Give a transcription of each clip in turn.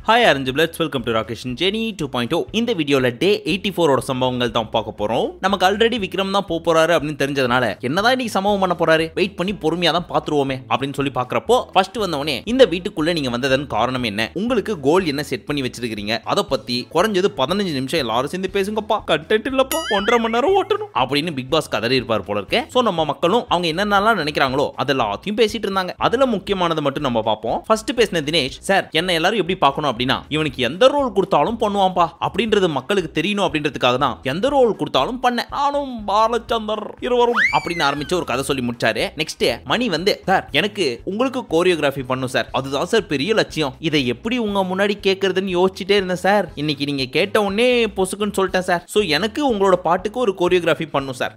Hi Arrangeables, welcome to Rakesh and Jenny 2.0. இந்த வீடியோல டே 84 ஓட சம்பவங்கள் தான் பார்க்க போறோம். நமக்கு ஆல்ரெடி விக்ரம் தான் போறாரு அப்படின்னு தெரிஞ்சதனால என்னதான் இன்னைக்கு சம்பவம் பண்ண போறாரு வெயிட் பண்ணி பொறுமையா தான் பாத்துருவோமே அப்படின்னு சொல்லி பாக்குறப்போ ஃபர்ஸ்ட் வந்தவனே இந்த வீட்டுக்குள்ள நீங்க வந்ததன் காரணம் என்ன, உங்களுக்கு கோல் என்ன செட் பண்ணி வச்சிருக்கீங்க, அத பத்தி குறைஞ்சது 15 நிமிஷம் எல்லாரும் சேர்ந்து பேசுங்கப்பா, கண்டென்ட் இல்லப்பா 1.5 மணி நேரம் ஓட்டணும் அப்படின்னு பிக் பாஸ் கதறி இருப்பார் போல இருக்கு. சோ நம்ம மக்களும் அவங்க என்னென்னலாம் நினைக்கிறாங்களோ அதெல்லாத்தையும் பேசிட்டு இருந்தாங்க. அதுல முக்கியமானது மட்டும் நம்ம பார்ப்போம். ஃபர்ஸ்ட் பேசின தினேஷ் சார் என்ன எல்லாரும் எப்படி பார்க்கணும் அப்படின்னா இவனுக்கு எந்த ரோல் கொடுத்தாலும் பண்ணுவான்பா அப்படின்றது மக்களுக்கு தெரியணும் அப்படின்றதுக்காக தான் எந்த ரோல் கொடுத்தாலும் பண்ண நானும் பாலச்சந்தர் இருவரும் அப்படின்னு ஆரம்பிச்சு ஒரு கதை சொல்லி முடிச்சாரு. நெக்ஸ்ட் மணி வந்து சார் எனக்கு உங்களுக்கு கோரியோகிராஃபி பண்ணும் சார், அதுதான் சார் பெரிய லட்சியம், இதை எப்படி உங்க முன்னாடி கேட்கறதுன்னு யோசிச்சுட்டே இருந்தேன் சார், இன்னைக்கு நீங்க கேட்ட உடனே பொசுக்குன்னு சொல்லிட்டேன் சார், சோ எனக்கு உங்களோட பாட்டுக்கு ஒரு கோரியோகிராஃபி பண்ணும் சார்.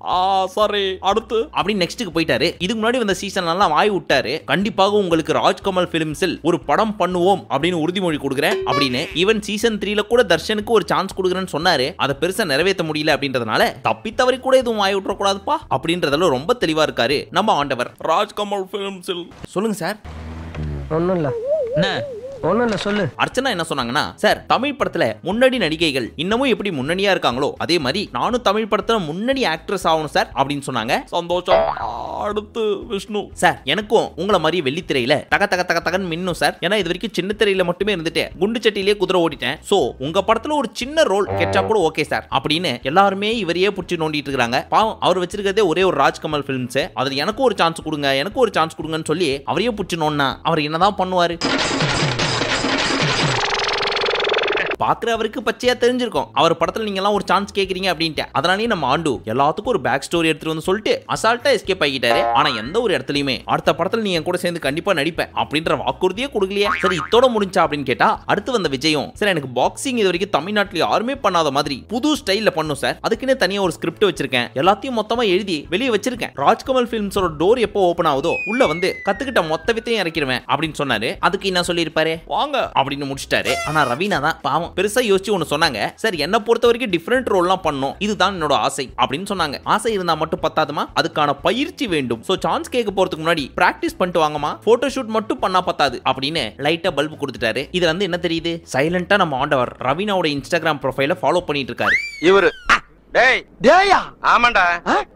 சாரி அடுத்து அப்படி நெக்ஸ்ட்டுக்கு போயிட்டாரு. இதுக்கு முன்னாடி வந்த சீசன் எல்லாம் வாய் விட்டாரு, கண்டிப்பாக உங்களுக்கு ராஜ்கமல் பிலிம்ஸில் ஒரு படம் பண்ணுவோம் அப்படின்னு உறுதிமொழி கொடுக்குறேன் அப்படின்னு. ஈவன் சீசன் 3ல கூட தர்ஷனுக்கு ஒரு சான்ஸ் கொடுக்குறேன்னு சொன்னாரு, அதை பெருசா நிறைவேற்ற முடியல அப்படின்றதுனால தப்பி தவறி கூட எதுவும் வாய் விட்டுற கூடாதுப்பா அப்படின்றதுல ரொம்ப தெளிவா இருக்காரு நம்ம ஆண்டவர். ராஜ்கமல் பிலிம்ஸில் சொல்லுங்க சார். ஒண்ணும் இல்ல என்ன ஒண்ணும் இல்ல சொல்லு. அர்ச்சனா என்ன சொன்னாங்கன்னா சார் தமிழ் படத்துல முன்னணி நடிகைகள் இன்னமும் எப்படி முன்னணியா இருக்காங்களோ அதே மாதிரி நானும் தமிழ் படத்துல முன்னணி ஆக்ட்ரஸ் ஆகணும் சார் அப்படின்னு சொன்னாங்க. சந்தோஷம். அடுத்து விஷ்ணு சார் எனக்கும் உங்களை மாதிரி வெள்ளித்திரையில தக தக தக தகன்னு மின்னும் சார், ஏன்னா இது வரைக்கும் சின்ன திரையில மட்டுமே இருந்துட்டு குண்டு சட்டியிலே குதிரை ஓடிட்டேன், சோ உங்க படத்துல ஒரு சின்ன ரோல் கெட்டா கூட ஓகே சார் அப்படின்னு எல்லாருமே இவரையே புடிச்சு நோண்டிட்டு இருக்காங்க. பாவம் அவர் வச்சிருக்கிறதே ஒரே ஒரு ராஜ்கமல் பிலிம்ஸ், அதுல எனக்கு ஒரு சான்ஸ் கொடுங்க எனக்கு ஒரு சான்ஸ் கொடுங்கன்னு சொல்லி அவரையே புடிச்சு நோண்டா அவர் என்னதான் பண்ணுவாரு பாக்குறவருக்கு பச்சையா தெரிஞ்சிருக்கும் அவர் படத்துல நீங்க எல்லாம் ஒரு சான்ஸ் கேக்குறீங்க அப்படின்ட்டு. அதனாலே நம்ம ஆண்டு எல்லாத்துக்கும் ஒரு பேக் ஸ்டோரி எடுத்துட்டு வந்து சொல்லிட்டு அசால்ட்டா எஸ்கேப் ஆகிட்டாரு. ஆனா எந்த ஒரு இடத்துலயுமே அடுத்த படத்துல நீ என் கூட சேர்ந்து கண்டிப்பா நடிப்பேன் அப்படின்ற வாக்குறுதியே கொடுக்கலையே. சரி இதோட முடிஞ்சா அப்படின்னு கேட்டா அடுத்து வந்த விஜயும் சார் எனக்கு பாக்ஸிங் இது வரைக்கும் தமிழ்நாட்டுல யாருமே பண்ணாத மாதிரி புது ஸ்டைல்ல பண்ணும் சார், அதுக்குன்னு தனியா ஒரு ஸ்கிரிப்ட் வச்சிருக்கேன், எல்லாத்தையும் மொத்தமா எழுதி வெளியே வச்சிருக்கேன், ராஜ்கமல் பிலிம்ஸோட டோர் எப்போ ஓபன் ஆகுதோ உள்ள வந்து கத்துக்கிட்ட மொத்த வித்தையும் இறக்கிடுவேன் அப்படின்னு சொன்னாரு. அதுக்கு என்ன சொல்லி இருப்பாரு வாங்க அப்படின்னு முடிச்சிட்டாரு. ஆனா ரவீனா தான் பாவம் பெருசா யோசிச்சு ஒன்னு சொன்னாங்க, சார் என்ன பொறுத்த வரைக்கும் டிஃபரெண்ட் ரோல்லாம் பண்ணணும், இதுதான் என்னோட ஆசை அப்படின்னு சொன்னாங்க. ஆசை இருந்தா மட்டும் பத்தாதுமா, அதுக்கான பயிற்சி வேண்டும், சோ சான்ஸ் கேட்க போறதுக்கு முன்னாடி பிராக்டிஸ் பண்ணிட்டு வாங்கமா, போட்டோ ஷூட் மட்டும் பண்ணா பத்தாது அப்படின்னு லைட்டா பல்ப் கொடுத்துட்டாரு. இதுல இருந்து என்ன தெரியுது, சைலண்டா நம்ம ஆண்டவர் ரவீனாவோட இன்ஸ்டாகிராம் ப்ரொஃபைல ஃபாலோ பண்ணிட்டு இருக்காரு. இவரு டேய் டேயா ஆமாண்டா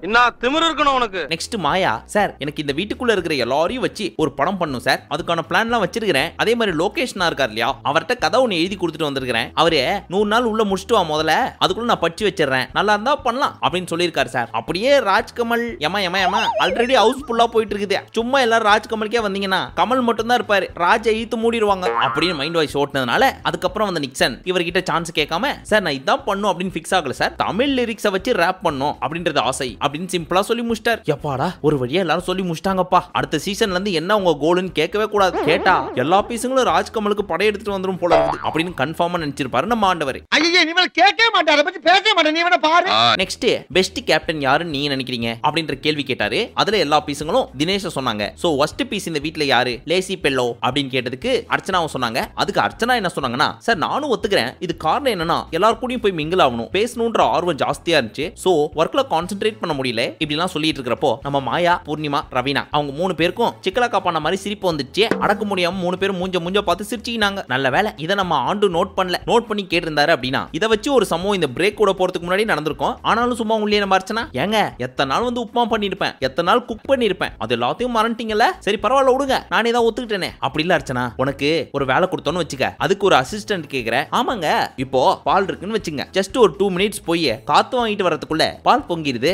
என்ன திமிரு இருக்கணும் உனக்கு. நெக்ஸ்ட் மாயா சார் எனக்கு இந்த வீட்டுக்குள்ள இருக்கிற எல்லாரையும் வச்சு ஒரு படம் பண்ணும் சார், அதுக்கான பிளான்லாம் வச்சிருக்கிறேன், அதே மாதிரி லொகேஷனா இருக்கார் இல்லையா அவர்கிட்ட கதை ஒன்னு எழுதி கொடுத்துட்டு வந்திருக்கிறேன், அவரே 100 நாள் உள்ள முடிச்சுட்டு வா முதல்ல, அதுக்குள்ள நான் படிச்சு வச்சிடறேன், நல்லா இருந்தா பண்ணலாம் அப்படின்னு சொல்லியிருக்காரு சார். அப்படியே ராஜ்கமல் எமா எமா எமா ஆல்ரெடி ஹவுஸ் ஃபுல்லா போயிட்டு இருக்குது, சும்மா எல்லாரும் ராஜ்கமலுக்கே வந்தீங்கன்னா கமல் மட்டும் தான் இருப்பாரு, ராஜை இழுத்து மூடிடுவாங்க அப்படின்னு மைண்ட் வாய்ஸ் ஓட்டுனதுனால அதுக்கப்புறம் வந்து நிக்சன் இவர்கிட்ட சான்ஸ் கேட்காம சார் நான் இதான் பண்ணும் அப்படின்னு பிக்ஸ் ஆகல சார், தமிழ் லிரிக்ஸை வச்சு ரேப் பண்ணணும் அப்படின்றது ஆசை அப்படின்னு சிம்பிளா சொல்லி முடிச்சிட்டார். எப்பாடா ஒரு வழியா எல்லாரும் சொல்லி முடிச்சிட்டாங்கப்பா, அடுத்த சீசன்ல இருந்து என்ன உங்க கோல்னு கேட்கவே கூடாது, கேட்டா எல்லா பீஸுங்களும் ராஜ்கமலுக்கு படை எடுத்துட்டு வந்துரும் போல இருக்குது அப்படின்னு கன்ஃபார்மா நினைச்சிருப்பாரு நம்ம ஆண்டவர். ஐயே நீ மேல கேட்கவே மாட்டார பத்தி பேசவே மாட்டே, நீ வேணா பாரு. நெக்ஸ்ட் பெஸ்ட் கேப்டன் யாருன்னு நீங்க நினைக்கிறீங்க அப்படின்ற கேள்வி கேட்டாரு. அதுல எல்லா பீஸுங்களும் தினேஷ் சொன்னாங்க. சோ ஃபர்ஸ்ட் பீஸ் இந்த வீட்ல யாரு லேசி பெல்லோ அப்படின்னு கேட்டதுக்கு அர்ச்சனாவும் சொன்னாங்க. அதுக்கு அர்ச்சனா என்ன சொன்னாங்கன்னா சார் நானும் ஒத்துக்கிறேன், இது காரணம் என்னன்னா எல்லாரும் கூடயும் போய் மிங்கிள் ஆகணும், பேசணும்ன்ற ஆர்வம் ஜாஸ்தியா இருந்துச்சு, சோ வர்க்ல கான்சென்ட்ரேட் பண்ண முடியல இப்படிலாம் சொல்லிட்டு இருக்கிறப்போ நம்ம மாயா பூர்ணிமா ரவீனா அவங்க 3 பேருக்கும் சிக்கலக்கா பண்ண மாதிரி சிரிப்பு வந்துச்சு, அடக்க முடியாம 3 பேரும் மூஞ்ச பார்த்து சிரிச்சினாங்க. நல்ல வேலை இதை நம்ம ஆண்டு நோட் பண்ணல, நோட் பண்ணி கேட்டிருந்தாரு அப்படின்னா இதை வச்சு ஒரு சம்பவம் இந்த பிரேக் கூட போறதுக்கு முன்னாடி நடந்திருக்கும். ஆனாலும் சும்மா உள்ளே நம்ம அர்ச்சனா ஏங்க எத்தனை நாள் வந்து உப்புமா பண்ணிருப்பேன், எத்தனை நாள் குக் பண்ணிருப்பேன், அது எல்லாத்தையும் மறந்துட்டீங்கல்ல, சரி பரவாயில்ல விடுங்க நானே தான் ஒத்துக்கிட்டேனே அப்படி இல்ல அர்ச்சனா, உனக்கு ஒரு வேலை கொடுத்தோன்னு வச்சுக்க, அதுக்கு ஒரு அசிஸ்டன்ட் கேக்குறேன், ஆமாங்க இப்போ பால் இருக்குன்னு வச்சுங்க, ஜஸ்ட் ஒரு 2 மினிட்ஸ் போய் காத்து வாங்கிட்டு வரதுக்குள்ள பால் பொங்கிருது,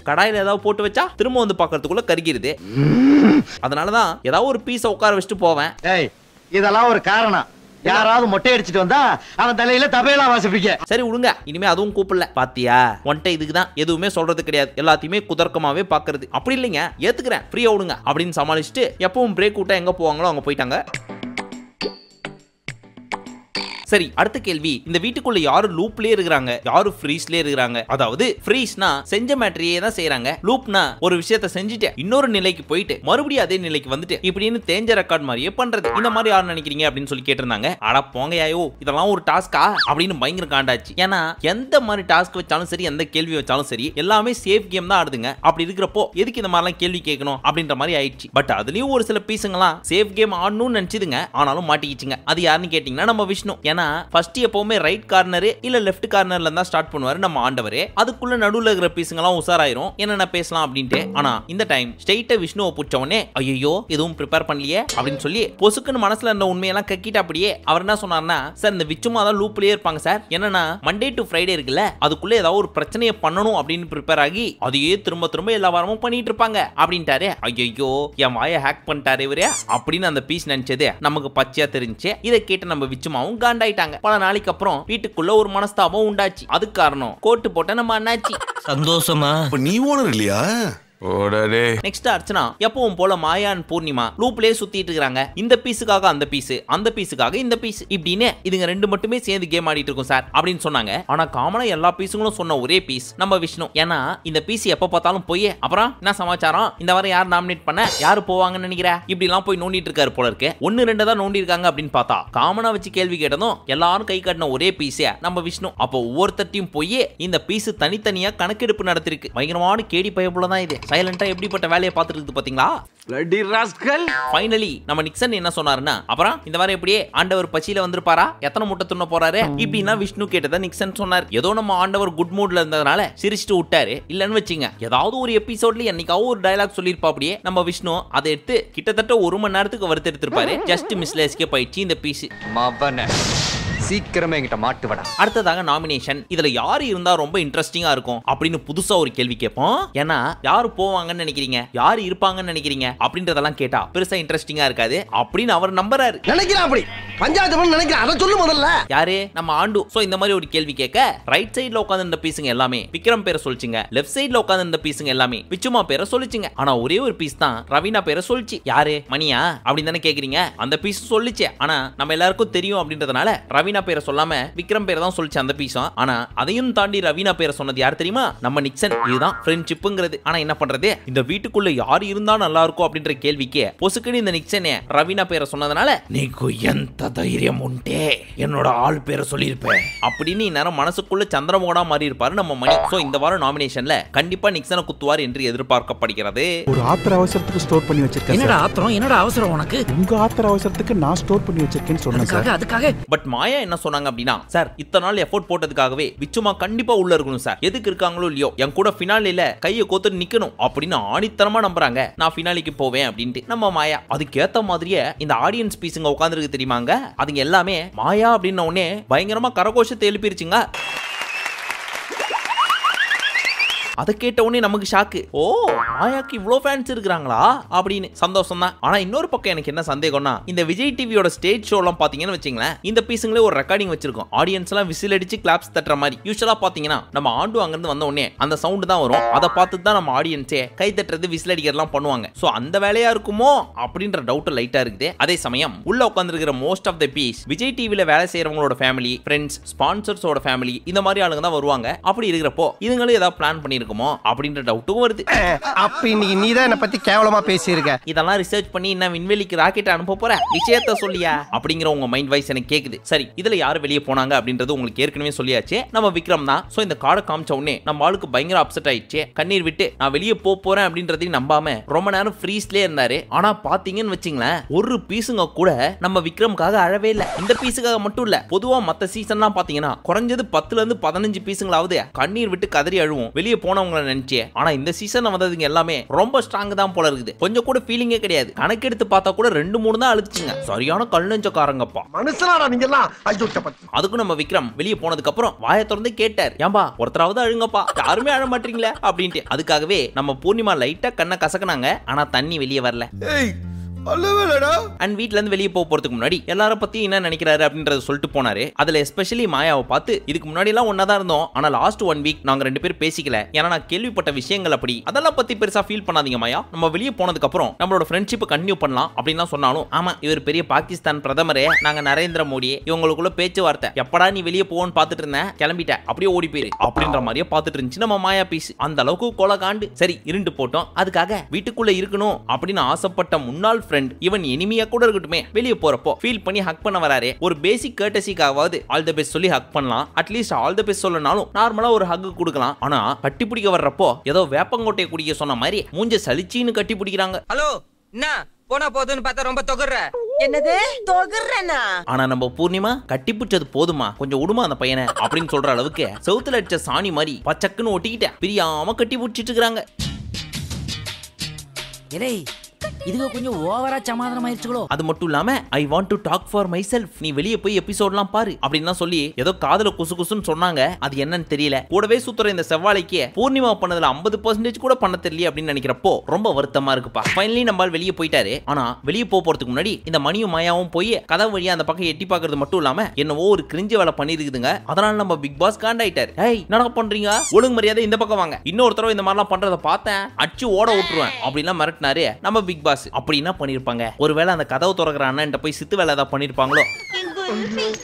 கடாயில ஏதாவது போட்டு வச்சா திரும்ப வந்து பாக்கிறதுக்குள்ள கருகிருது, அதனாலதான் ஏதாவது ஒரு பீஸ உட்கார வச்சுட்டு போவேன். இதெல்லாம் ஒரு காரணம், யாராவது மொட்டை அடிச்சிட்டு வந்தா அவன் தலையில தபையலா வாசிப்பீங்க. சரி விடுங்க இனிமே அதுவும் கூப்பிடல, பாத்தியா ஒன்ட்ட இதுக்குதான் எதுவுமே சொல்றது கிடையாது, எல்லாத்தையுமே குதர்க்கமாவே பாக்குறது, அப்படி இல்லைங்க ஏத்துக்கிறேன் ஃப்ரீயா விடுங்க அப்படின்னு சமாளிச்சுட்டு எப்பவும் பிரேக் விட்டா எங்க போவாங்களோ அங்க போயிட்டாங்க. சரி, அடுத்த கேள்வி, இந்த வீட்டுக்குள்ள யாரு லூப்லயே இருக்காங்க, யாரு ஃப்ரீஸ்லயே இருக்காங்க? அதாவது ஃப்ரீஸ்னா செஞ்ச மேட்டரியே தான் செய்றாங்க, லூப்னா ஒரு விஷயத்தை செஞ்சுட்டு இன்னொரு நிலைக்கு போயிட்டு மறுபடியும் அதே நிலைக்கு வந்துட்டு இப்படின்னு தேஞ்ச ரெக்கார்ட் மாதிரியே பண்றது. இந்த மாதிரி யார் நினைக்கிறீங்க அப்படின்னு சொல்லி கேட்டிருந்தாங்க. அட போங்கயாயோ, இதெல்லாம் ஒரு டாஸ்கா அப்படின்னு பயங்கர காண்டாச்சு. ஏன்னா எந்த மாதிரி டாஸ்க் வச்சாலும் சரி, எந்த கேள்வி வச்சாலும் சரி, எல்லாமே சேஃப் கேம் தான் ஆடுதுங்க. அப்படி இருக்கிறப்போ எதுக்கு இந்த மாதிரிலாம் கேள்வி கேட்கணும் அப்படின்ற மாதிரி ஆயிடுச்சு. பட் அதுலயும் ஒரு சில பீஸுங்களாம் சேஃப் கேம் ஆடணும்னு நினைச்சுதுங்க, ஆனாலும் மாட்டிக்கிச்சுங்க. அது யாருன்னு கேட்டீங்கன்னா நம்ம விஷ்ணு. ஏன்னா ஃபர்ஸ்ட் எப்பவுமே ரைட் கார்னர் இல்ல லெஃப்ட் கார்னர்ல தான் ஸ்டார்ட் பண்ணுவாரு நம்ம ஆண்டவரே. அதுக்குள்ள நடுவுல இருக்கிற பீஸுங்கெல்லாம் உசாராயிரும், என்னென்ன பேசலாம் அப்படின்ட்டு. ஆனா இந்த டைம் ஸ்ட்ரைட்டா விஷ்ணுவை பிடிச்ச உடனே ஐயோ எதுவும் ப்ரிப்பேர் பண்ணலையே அப்படின்னு சொல்லி பொசுக்குன்னு மனசுல இருந்த உண்மையெல்லாம் கக்கிட்டு அப்படியே அவர் என்ன சொன்னார்னா, சார் இந்த விச்சுமா தான் லூப்லயே இருப்பாங்க சார், என்னன்னா மண்டே டு ஃப்ரைடே இருக்குல்ல, அதுக்குள்ள ஏதாவது ஒரு பிரச்சனையை பண்ணணும் அப்படின்னு ப்ரிப்பேர் ஆகி அதையே திரும்ப திரும்ப எல்லா வாரமும் பண்ணிட்டு இருப்பாங்க அப்படின்ட்டாரு. ஐயோ என் வாயை ஹேக் பண்ணிட்டாரு இவரே அப்படின்னு அந்த பீஸ் நினைச்சது நமக்கு பச்சையா தெரிஞ்சு. இதை கேட்டு நம்ம விச்சுமாவும் காண்டாயிட்டாங்க. பல நாளைக்கு அப்புறம் வீட்டுக்குள்ள ஒரு மனஸ்தாபம் உண்டாச்சு. அதுக்கு காரணம் கோட்டு போட்ட நம்ம அண்ணாச்சி. சந்தோஷமா நீ ஓனர் இல்லையா? நெக்ஸ்ட் அர்ச்சனா எப்பவும் போல மாயா அண்ட் பூர்ணிமா லூப்லயே சுத்திட்டு இருக்காங்க. இந்த பீஸுக்காக அந்த பீஸ், அந்த பீஸுக்காக இந்த பீஸ், இப்படின்னு இதுங்க ரெண்டு மட்டுமே சேர்ந்து கேம் ஆடிட்டு இருக்கும் சார் அப்படின்னு சொன்னாங்க. ஆனா காமனா எல்லா பீஸுங்களும் சொன்ன ஒரே பீஸ் நம்ம விஷ்ணு. ஏன்னா இந்த பீஸ் எப்ப பார்த்தாலும் போய் அப்புறம் என்ன சமாச்சாரம், இந்த வாரம் யார் நாமினேட் பண்ண, யாரு போவாங்கன்னு நினைக்கிற, இப்படி எல்லாம் போய் நோண்டிட்டு இருக்காரு போல இருக்கு. ஒன்னு ரெண்டு தான் நோண்டி இருக்காங்க அப்படின்னு பார்த்தா காமனா வச்சு கேள்வி கேட்டதும் எல்லாரும் கை காட்டின ஒரே பீஸே நம்ம விஷ்ணு. அப்போ ஒவ்வொருத்தையும் போய் இந்த பீஸ் தனித்தனியா கணக்கெடுப்பு நடத்திருக்கு. பயங்கரமான கேடி பயப்புல தான் இது. சைலண்டா எப்படிப்பட்ட வேலையை பார்த்துட்டு இருக்கு பாத்தீங்களா? bloody rascal. ஃபைனலி நம்ம நிக்சன் என்ன சொன்னாருன்னா, அப்புறம் இந்த வாரம் எப்படியே ஆண்டவர் பசியில வந்திருப்பாரா, எத்தனை முட்டை துண்ண போறாரு இப்படின்னா விஷ்ணு கேட்டதா நிக்சன் சொன்னார். ஏதோ நம்ம ஆண்டவர் குட் மூட்ல இருந்ததுனால சிரிச்சுட்டு விட்டாரு. இல்லன்னு வச்சுங்க, ஏதாவது ஒரு எபிசோட்ல என்னைக்காவது ஒரு டயலாக் சொல்லிருப்பா அப்படியே நம்ம விஷ்ணு அதை எடுத்து கிட்டத்தட்ட 1 மணி நேரத்துக்கு வறுத்து எடுத்திருப்பாரு. ஜஸ்ட் மிஸ்ல எஸ்கேப் ஆயிடுச்சு இந்த பீஸ். சீக்கிரமே என்கிட்ட மாட்டுவடா. அடுத்ததாக நாமினேஷன். இதுல யாரு இருந்தா ரொம்ப இன்ட்ரெஸ்டிங்கா இருக்கும் அப்படின்னு புதுசா ஒரு கேள்வி கேட்போம். ஏன்னா யாரு போவாங்கன்னு நினைக்கிறீங்க, யாரு இருப்பாங்கன்னு நினைக்கிறீங்க அப்படின்றதெல்லாம் கேட்டா பெருசா இன்ட்ரெஸ்டிங்கா இருக்காது அப்படின்னு அவர் நம்புறாரு. நினைக்கிறேன் அப்படி பஞ்சாயத்து நினைக்கிறேன், அதை சொல்லு முதல்ல. யாரு நம்ம ஆண்டு. சோ இந்த மாதிரி ஒரு கேள்வி கேட்க ரைட் சைடுல உட்கார்ந்து இந்த பீஸுங்க எல்லாமே விக்ரம் பேரை சொல்லிச்சுங்க, லெஃப்ட் சைடுல உட்கார்ந்து இந்த பீஸுங்க எல்லாமே விச்சுமா பேரை சொல்லிச்சுங்க. ஆனா ஒரே ஒரு பீஸ் தான் ரவீனா பேரை சொல்லிச்சு. யாரு, மணியா அப்படின்னு தானே கேக்குறீங்க. அந்த பீஸ் சொல்லிச்சு, ஆனா நம்ம எல்லாருக்கும் தெரியும் அப்படின்றதுனால ரவீனா பேரை சொல்லாம விக்ரம் பேரை தான் சொல்லிச்சு அந்த பீஸும். ஆனா அதையும் தாண்டி ரவீனா பேரை சொன்னது யார் தெரியுமா, நம்ம நிக்சன். இதுதான் ஃப்ரெண்ட்ஷிப்ங்கிறது. ஆனா என்ன பண்றது, இந்த வீட்டுக்குள்ள யார் இருந்தா நல்லா இருக்கும் அப்படின்ற கேள்விக்கு பொசுக்குன்னு இந்த நிக்சனே ரவீனா பேரை சொன்னதுனால நீக்கு எந்த தைரியம் உண்டே என்னோட ஆள் பேரை சொல்லியிருப்பேன் அப்படின்னு இந்நேரம் மனசுக்குள்ள சந்திரமோகனா மாறி இருப்பாரு நம்ம மணி. சோ இந்த வாரம் நாமினேஷன்ல கண்டிப்பா நிக்சனை குத்துவார் என்று எதிர்பார்க்கப்படுகிறது. ஒரு ஆத்திர அவசரத்துக்கு ஸ்டோர் பண்ணி வச்சிருக்கேன். என்னடா ஆத்திரம், என்னடா அவசரம் உனக்கு? உங்க ஆத்திர அவசரத்துக்கு நான் ஸ்டோர் பண்ணி வச்சிருக்கேன்னு சொன்னேன் சார். அதுக்காக பட் மாயா என்ன சொன்னாங்க அப்படின்னா, சார் இத்தனை நாள் எஃபோர்ட் போட்டதுக்காகவே விச்சுமா கண்டிப்பா உள்ள இருக்கணும் சார், எதுக்கு இருக்காங்களோ இல்லையோ என் கூட ஃபினாலில கையை கோத்து நிக்கணும் அப்படின்னு ஆணித்தரமா நம்புறாங்க. நான் ஃபினாலிக்கு போவேன் அப்படின்ட்டு நம்ம மாயா. அதுக்கேத்த மாதிரியே இந்த ஆடியன்ஸ் பீஸுங்க உட்கார்ந்துருக்கு தெரியுமாங்க, அதுங்க எல்லாமே மாயா அப்படின்ன உடனே பயங்கரமா கரகோஷத்தை எழுப்பிருச்சுங்க. அதை கேட்ட உடனே நமக்கு ஷாக்கு. ஓ மாயாக்கு இவ்ளோ ஃபேன்ஸ் இருக்காங்களா அப்படின்னு சந்தோஷம் தான். ஆனா இன்னொரு பக்கம் எனக்கு என்ன சந்தேகம்னா, இந்த விஜய் டிவியோட ஸ்டேஜ் ஷோ எல்லாம் பாத்தீங்கன்னு வச்சுங்களேன், இந்த பீஸுங்களே ஒரு ரெக்கார்டிங் வச்சிருக்கோம். ஆடியன்ஸ் எல்லாம் விசில் அடிச்சு கிளாப்ஸ் தட்டுற மாதிரி. யூஸ்வலா பாத்தீங்கன்னா நம்ம ஆண்டு அங்கிருந்து வந்த உடனே அந்த சவுண்ட் தான் வரும். அதை பார்த்து தான் நம்ம ஆடியன்ஸே கை தட்டுறது விசில் அடிக்கிறதுலாம் பண்ணுவாங்க. சோ அந்த வேலையா இருக்குமோ அப்படின்ற டவுட் லைட்டா இருக்குது. அதே சமயம் உள்ள உட்கார்ந்துருக்கிற most of the piece Vijay டிவில வேலை செய்யறவங்களோட ஃபேமிலி, ஃப்ரெண்ட்ஸ், ஸ்பான்சர்ஸோட ஃபேமிலி, இந்த மாதிரி ஆளுங்க தான் வருவாங்க. அப்படி இருக்கிறப்போ இதுங்களும் ஏதாவது பிளான் பண்ணிருக்கோம் அப்படின்ற டவுட்டும் வருது. அப்ப இன்னைக்கு நீ தான் என்ன பத்தி கேவலமா பேசியிருக்க. இதெல்லாம் ரிசர்ச் பண்ணி என்ன விண்வெளிக்கு ராக்கெட் அனுப்ப போற விஷயத்த சொல்லியா அப்படிங்கிற உங்க மைண்ட் வாய்ஸ் எனக்கு கேக்குது. சரி இதுல யாரு வெளியே போனாங்க அப்படின்றது உங்களுக்கு ஏற்கனவே சொல்லியாச்சு, நம்ம விக்ரம் தான். சோ இந்த கார்டை காமிச்ச உடனே நம்ம ஆளுக்கு பயங்கர அப்செட் ஆயிடுச்சு. கண்ணீர் விட்டு நான் வெளியே போறேன் அப்படின்றதையும் நம்பாம ரொம்ப நேரம் ஃப்ரீஸ்லயே இருந்தாரு. ஆனா பாத்தீங்கன்னு வச்சுங்களேன், ஒரு பீஸுங்க கூட நம்ம விக்ரம்காக அழவே இல்ல. இந்த பீஸுக்காக மட்டும் இல்ல, பொதுவா மத்த சீசன்லாம் பாத்தீங்கன்னா குறைஞ்சது 10ல இருந்து 15 பீஸுங்களாவது கண்ணீர் விட்டு கதறி அழுவும் வெளியே போனவங்களை நினைச்சு. ஆனா இந்த சீசன் வந்ததுங்க எல்லாமே ரொம்ப ஸ்ட்ராங் தான் போல இருக்குது. கொஞ்சம் கூட ஃபீலிங்கே கிடையாது. கணக்கெடுத்து பார்த்தா கூட 2-3 தான் அழுதுச்சுங்க. சரியான கல் நெஞ்சக்காரங்கப்பா மனுஷனாடா நீங்க எல்லாம். அதுக்கு நம்ம விக்ரம் வெளியே போனதுக்கு அப்புறம் வாயை திறந்து கேட்டார், ஏம்பா ஒருத்தராவது அழுங்கப்பா, யாருமே அழ மாட்டீங்களே அப்படின்ட்டு. அதுக்காகவே நம்ம பூர்ணிமா லைட்டா கண்ணை கசக்குனாங்க. ஆனா தண்ணி வெளியே வரல. அண்ட் வீட்ல இருந்து வெளியே போறதுக்கு முன்னாடி எல்லாரும் பத்தி என்ன நினைக்கிறாரு அப்படின்றத சொல்லிட்டு போனாரு. அதுல எஸ்பெஷலி மாயாவை பார்த்து இதுக்கு முன்னாடி எல்லாம் ஒன்னாதான் இருந்தோம், ஆனா லாஸ்ட் 1 வீக் நாங்க 2 பேரும் பேசிக்கல, ஏன்னா நான் கேள்விப்பட்ட விஷயங்கள் அப்படி, அதெல்லாம் பத்தி பெருசா ஃபீல் பண்ணாதீங்க மாயா, நம்ம வெளியே போனதுக்கு அப்புறம் நம்மளோட ஃப்ரெண்ட்ஷிப் கண்டினியூ பண்ணலாம் அப்படின்னு சொன்னாலும், ஆமா இவர் பெரிய பாகிஸ்தான் பிரதமரே, நாங்க நரேந்திர மோடி, இவங்களுக்குள்ள பேச்சுவார்த்தை, எப்படா நீ வெளியே போவோன்னு பாத்துட்டு இருந்தேன், கிளம்பிட்ட அப்படியே ஓடி போயிரு அப்படின்ற மாதிரியே பாத்துட்டு இருந்துச்சு நம்ம மாயா பீஸ். அந்த அளவுக்கு கொலகாண்டு. சரி இருண்டு போட்டோம், அதுக்காக வீட்டுக்குள்ள இருக்கணும் அப்படின்னு ஆசைப்பட்ட முன்னாள் ஃப்ரெண்ட் இவன் எனிமியா கூட இருக்கட்டுமே, வெளியே போறப்போ ஃபீல் பண்ணி ஹக் பண்ண வராரு. ஒரு பேசிக் கர்டசிக்காவது ஆல் தி பெஸ்ட் சொல்லி ஹக் பண்ணலாம், அட்லீஸ்ட் ஆல் தி பெஸ்ட் சொல்லனாலும் நார்மலா ஒரு ஹக் கொடுக்கலாம். ஆனா கட்டி பிடிக்க வர்றப்போ ஏதோ வேப்பங்கோட்டையை குடிக்க சொன்ன மாதிரி மூஞ்ச சலிச்சின்னு கட்டி பிடிக்கிறாங்க. ஹலோ என்ன போனா போதுன்னு பார்த்தா ரொம்ப தொகுற என்னது தொகுறனா? ஆனா நம்ம பூர்ணிமா கட்டி பிடிச்சது போதுமா, கொஞ்சம் உடுமா அந்த பையனை அப்படின்னு சொல்ற அளவுக்கு செவுத்துல அடிச்ச சாணி மாதிரி பச்சக்குன்னு ஒட்டிக்கிட்ட பிரியாம கட்டி பிடிச்சிட்டு இருக்காங்க. இதுக்கு கொஞ்சம் ஓவரா சமாதானம் ஆயிடுச்சுங்களோ. அது மட்டும் இல்லாம I want to talk for myself, நீ வெளியே போய் எபிசோட்லாம் பாரு அப்படின்னு சொல்லி ஏதோ காதுல குசு குசுன்னு சொன்னாங்க. அது என்னன்னு தெரியல. கூடவே சுத்துற இந்த செவ்வாழைக்கு பூர்ணிமா பண்ணதுல 50% கூட பண்ண தெரியல அப்படின்னு நினைக்கிறப்போ ரொம்ப வருத்தமா இருக்குப்பா. ஃபைனலி நம்மால் வெளியே போயிட்டாரு. ஆனா வெளியே போறதுக்கு முன்னாடி இந்த மணியும் மாயாவும் போய் கதவு வழியா அந்த பக்கம் எட்டி பாக்குறது மட்டும் இல்லாம என்னவோ ஒரு கிரிஞ்சு வேலை பண்ணிருக்குதுங்க. அதனால நம்ம பிக் பாஸ் காண்டாயிட்டாரு. ஏய் என்னடா பண்றீங்க, ஒழுங்கு மரியாதை இந்த பக்கம் வாங்க, இன்னொரு தடவை இந்த மாதிரிலாம் பண்றத பார்த்தேன் அடிச்சு ஓட விட்டுருவேன் அப்படின்லாம் மிரட்டினாரு நம்ம பிக் பாஸ். அப்படி என்ன பண்ணிருப்பாங்க, ஒருவேளை அந்த கதவு திறக்கிற அண்ணன் போய் சித்து வேலை ஏதாவது பண்ணிருப்பாங்களோ.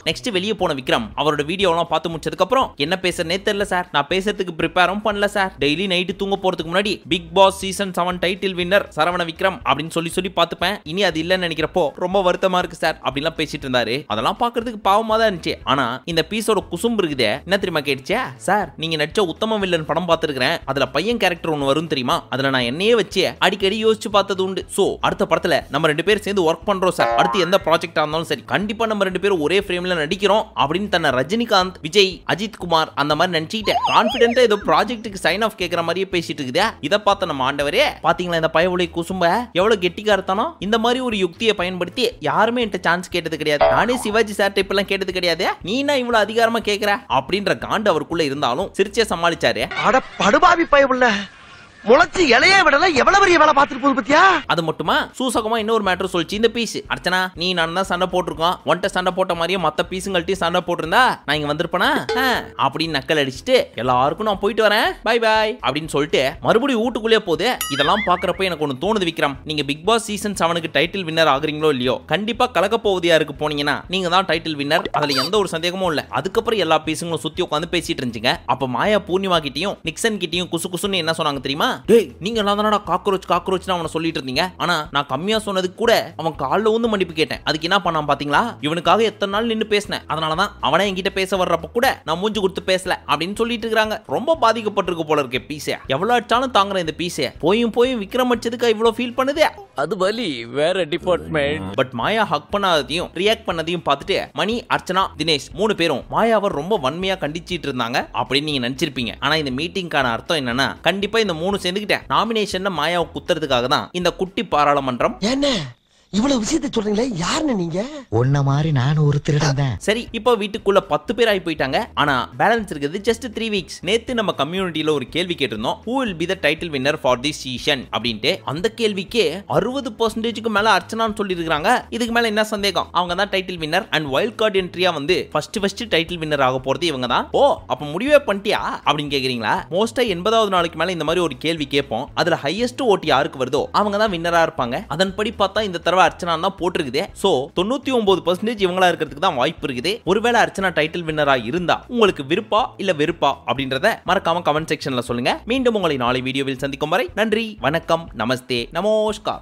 நெக்ஸ்ட் வெளியே போன விக்ரம் அவரோட வீடியோலாம் பார்த்து முடிச்சதுக்கு அப்புறம் என்ன பேசுறனே தெரியல சார், நான் பேசுறதுக்கு ப்ரிப்பேரும் பண்ணல சார், டெய்லி நைட்டு தூங்க போறதுக்கு முன்னாடி big pass season 7 title winner Saravana Vikram அப்படின்னு சொல்லி பார்த்துப்பேன், இனி அது இல்லன்னு நினைக்கிறப்போ ரொம்ப வருத்தமா இருக்கு சார் அப்படிலாம் பேசிட்டு இருந்தாரு. அதெல்லாம் பாக்குறதுக்கு பாவமா தான் இருந்துச்சு. ஆனா இந்த பீஸோட குசும்பு இருக்குதே என்ன தெரியுமா கேட்டுச்சே, சார் நீங்க நடிச்ச உத்தம வில்லன் படம் பார்த்திருக்கிறேன், அதுல பையன் கேரக்டர் ஒன்னு வரும் தெரியுமா, அதுல நான் என்னையே வச்சு அடிக்கடி யோசிச்சு பார்த்தது உண்டு. சோ அடுத்த படத்துல நம்ம 2 பேரும் சேர்ந்து ஒர்க் பண்றோம் சார், அடுத்து எந்த ப்ராஜெக்டா இருந்தாலும் சரி கண்டிப்பா நம்ம 2 பேரும் ஒரே ஃப்ரேம்ல நடிக்கிறோம் அப்படின்னு தன்னை ரஜினிகாந்த், விஜய், அஜித் குமார் அந்த மாதிரி நினைச்சிட்டு கான்ஃபிடென்ட்டா ஏதோ ப்ராஜெக்ட்டுக்கு சைன் ஆஃப் கேக்குற மாதிரியே பேசிட்டு இருக்குதே. இத பார்த்த நம்ம ஆண்டவரே பாத்தீங்களா இந்த பயவுளை குசும்ப எவ்வளவு கெட்டிக்காரத்தானோ. இந்த மாதிரி ஒரு யுக்தியை பயன்படுத்தி யாருமே என்கிட்ட சான்ஸ் கேட்டது கிடையாது, நானே சிவாஜி சார் டைப் எல்லாம் கேட்டது கிடையாது, நீ என்ன இவ்வளவு அதிகாரமா கேக்குற அப்படின்ற காண்டு அவருக்குள்ள இருந்தாலும் சிரிச்சே சமாளிச்சாரு. அட படுபாவி பயவுள்ள முளைச்சு இலையே விடல எவ்வளவு பெரிய வேலை பார்த்துட்டு போகுது பத்தியா. அது மட்டுமா சூசகமா இன்னொரு மேட்டர் சொல்லிச்சு இந்த பீஸ். அர்ச்சனா நீ நான் தான் சண்டை போட்டிருக்கோம், ஒன்ட்ட சண்டை போட்ட மாதிரியே மத்த பீஸுங்கள்ட்ட சண்டை போட்டிருந்தா நான் இங்க வந்திருப்பேனா அப்படின்னு நக்கல் அடிச்சுட்டு எல்லாருக்கும் நான் போயிட்டு வரேன் பை பாய் அப்படின்னு சொல்லிட்டு மறுபடியும் வீட்டுக்குள்ளே போகுது. இதெல்லாம் பாக்குறப்ப எனக்கு ஒண்ணு தோணுது விக்ரம், நீங்க பிக் பாஸ் சீசன் 7க்கு டைட்டில் வின்னர் ஆகுறீங்களோ இல்லையோ கண்டிப்பா கலக்க போவது யாருக்கு போனீங்கன்னா நீங்க தான் டைட்டில் வின்னர், அதுல எந்த ஒரு சந்தேகமும் இல்ல. அதுக்கப்புறம் எல்லா பீஸுங்களும் சுத்தி உட்காந்து பேசிட்டு இருந்துச்சுங்க. அப்ப மாயா பூர்ணிமா கிட்டையும் நிக்சன் கிட்டையும் குசு குசுன்னு என்ன சொன்னாங்க தெரியுமா, டேய் நீங்க எல்லாம் தானடா காக்ரோச் அவனை சொல்லிட்டு இருந்தீங்க, ஆனா நான் கம்மியா சொன்னதுக்கு கூட அவன் கால்ல வந்து மன்னிப்பு கேட்டேன், அதுக்கு என்ன பண்ணான் பாத்தீங்களா, இவனுக்காக எத்தனை நாள் நின்னு பேசினேன், அதனாலதான் அவனே என்கிட்ட பேச வர்றப்ப கூட நான் மூஞ்சி கொடுத்து பேசல அப்படின்னு சொல்லிட்டு இருக்காங்க. ரொம்ப பாதிக்கப்பட்டிருக்கு போல இருக்க பீஸே, எவ்வளவு அடிச்சாலும் தாங்குற இந்த பீஸே போயும் விக்ரம் அடிச்சதுக்கு இவ்வளவு ஃபீல் பண்ணுது. அது வலி வேற டிபார்ட்மெண்ட். பட் மாயா ஹக் பண்ணாததையும் ரியாக்ட் பண்ணதையும் பார்த்துட்டு மணி, அர்ச்சனா, தினேஷ் 3 பேரும் மாயாவை ரொம்ப வன்மையா கண்டிச்சிட்டு இருந்தாங்க அப்படின்னு நீங்க நினைச்சிருப்பீங்க. ஆனா இந்த மீட்டிங்கான அர்த்தம் என்னன்னா கண்டிப்பா இந்த 3 சேர்ந்துக்கிட்ட நாமினேஷன்ல மாயாவை குத்துறதுக்காக தான் இந்த குட்டி பாராளுமன்றம். என்ன இவ்வளவு விஷயத்தை சொல்றீங்களே, யாருன்னு நீங்க? ஒன்ன மாதிரி நான் ஒரு திருடன் தான். சரி இப்போ வீட்டுக்குள்ள 10 பேர் ஆகி போயிட்டாங்க. ஆனா பேலன்ஸ் இருக்குது ஜஸ்ட் 3 வீக்ஸ். நேத்து நம்ம கம்யூனிட்டியில ஒரு கேள்வி கேட்டிருந்தோம், who will be the title winner for this season அப்படின்ட்டு. அந்த கேள்விக்கு 60%க்கு மேல அர்ச்சனான்னு சொல்லி இருக்காங்க. இதுக்கு மேல என்ன சந்தேகம், அவங்க தான் title winner. And wild card என்ட்ரியா வந்து ஃபர்ஸ்ட் டைட்டில் வின்னர் ஆக போறது இவங்க தான். ஓ அப்ப முடிவே பண்ணிட்டியா அப்படின்னு கேக்குறீங்களா? மோஸ்டா 80வது நாளுக்கு மேல இந்த மாதிரி ஒரு கேள்வி கேட்போம், அதுல ஹையஸ்ட் ஓட் யாருக்கு வருதோ அவங்க தான் வின்னரா இருப்பாங்க. அதன்படி பார்த்தா இந்த தடவை அர்ச்சனா தான் போட்டிருக்குது. சோ 99% இவங்களா இருக்கிறதுக்கு தான் வாய்ப்பு இருக்குது. ஒருவேளை அர்ச்சனா டைட்டில் வின்னரா இருந்தா உங்களுக்கு விருப்பா இல்ல வெறுப்பா அப்படின்றத மறக்காம கமெண்ட் செக்ஷன்ல சொல்லுங்க. மீண்டும் உங்களை நாளை வீடியோவில் சந்திக்கும் வரை நன்றி, வணக்கம், நமஸ்தே, நமஸ்கார்.